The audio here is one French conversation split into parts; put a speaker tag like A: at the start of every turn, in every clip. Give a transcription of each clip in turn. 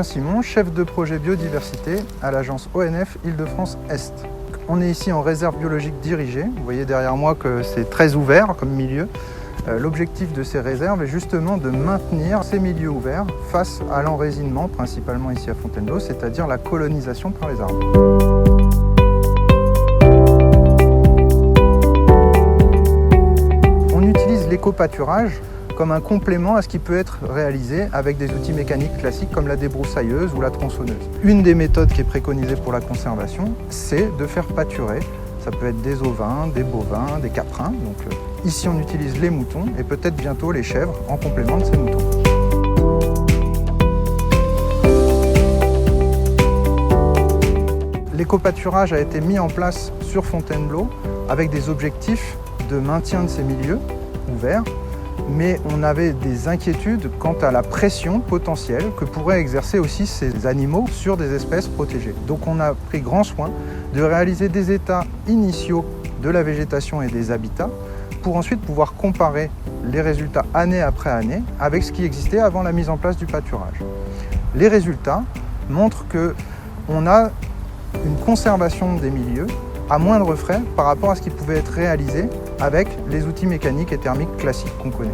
A: Adrien Simon, chef de projet biodiversité à l'agence ONF Île-de-France Est. On est ici en réserve biologique dirigée. Vous voyez derrière moi que c'est très ouvert comme milieu. L'objectif de ces réserves est justement de maintenir ces milieux ouverts face à l'enraisinement, principalement ici à Fontainebleau, c'est-à-dire la colonisation par les arbres. On utilise l'éco-pâturage comme un complément à ce qui peut être réalisé avec des outils mécaniques classiques comme la débroussailleuse ou la tronçonneuse. Une des méthodes qui est préconisée pour la conservation, c'est de faire pâturer. Ça peut être des ovins, des bovins, des caprins. Donc, ici, on utilise les moutons et peut-être bientôt les chèvres en complément de ces moutons. L'éco-pâturage a été mis en place sur Fontainebleau avec des objectifs de maintien de ces milieux ouverts, mais on avait des inquiétudes quant à la pression potentielle que pourraient exercer aussi ces animaux sur des espèces protégées. Donc on a pris grand soin de réaliser des états initiaux de la végétation et des habitats pour ensuite pouvoir comparer les résultats année après année avec ce qui existait avant la mise en place du pâturage. Les résultats montrent qu'on a une conservation des milieux à moindre frais par rapport à ce qui pouvait être réalisé avec les outils mécaniques et thermiques classiques qu'on connaît.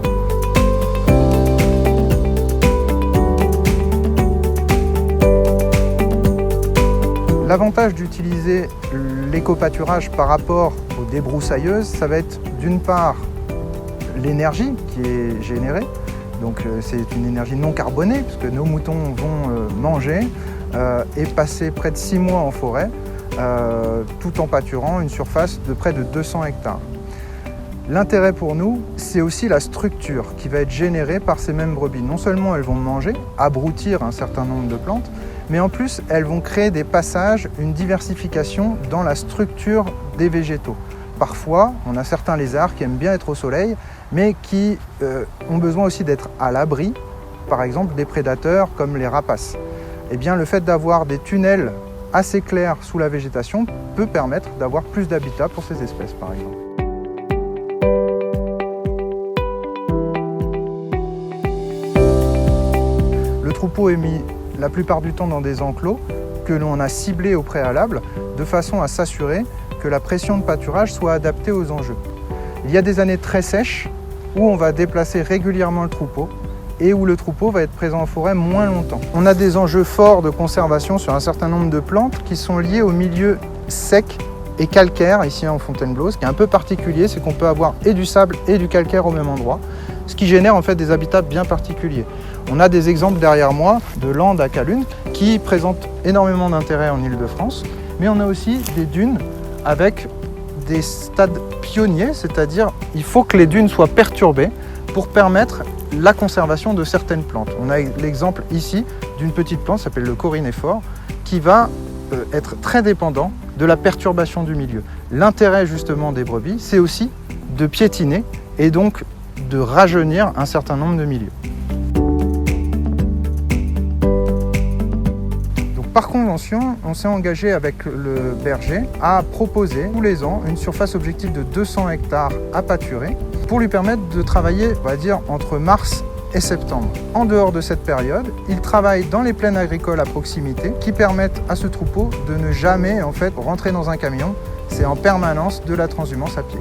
A: L'avantage d'utiliser l'éco-pâturage par rapport aux débroussailleuses, ça va être d'une part l'énergie qui est générée. Donc c'est une énergie non carbonée puisque nos moutons vont manger et passer près de 6 mois en forêt tout en pâturant une surface de près de 200 hectares. L'intérêt pour nous, c'est aussi la structure qui va être générée par ces mêmes brebis. Non seulement elles vont manger, abrutir un certain nombre de plantes, mais en plus elles vont créer des passages, une diversification dans la structure des végétaux. Parfois, on a certains lézards qui aiment bien être au soleil, mais qui ont besoin aussi d'être à l'abri, par exemple des prédateurs comme les rapaces. Eh bien, le fait d'avoir des tunnels assez clairs sous la végétation peut permettre d'avoir plus d'habitat pour ces espèces, par exemple. Le troupeau est mis la plupart du temps dans des enclos que l'on a ciblés au préalable de façon à s'assurer que la pression de pâturage soit adaptée aux enjeux. Il y a des années très sèches où on va déplacer régulièrement le troupeau et où le troupeau va être présent en forêt moins longtemps. On a des enjeux forts de conservation sur un certain nombre de plantes qui sont liés au milieu sec et calcaire ici en Fontainebleau. Ce qui est un peu particulier, c'est qu'on peut avoir et du sable et du calcaire au même endroit, ce qui génère en fait des habitats bien particuliers. On a des exemples derrière moi de landes à Calune qui présentent énormément d'intérêt en Île-de-France, mais on a aussi des dunes avec des stades pionniers, c'est-à-dire il faut que les dunes soient perturbées pour permettre la conservation de certaines plantes. On a l'exemple ici d'une petite plante qui s'appelle le corynéphore qui va être très dépendant de la perturbation du milieu. L'intérêt justement des brebis, c'est aussi de piétiner et donc de rajeunir un certain nombre de milieux. Donc, par convention, on s'est engagé avec le berger à proposer tous les ans une surface objective de 200 hectares à pâturer pour lui permettre de travailler, on va dire, entre mars et septembre. En dehors de cette période, il travaille dans les plaines agricoles à proximité qui permettent à ce troupeau de ne jamais en fait rentrer dans un camion. C'est en permanence de la transhumance à pied.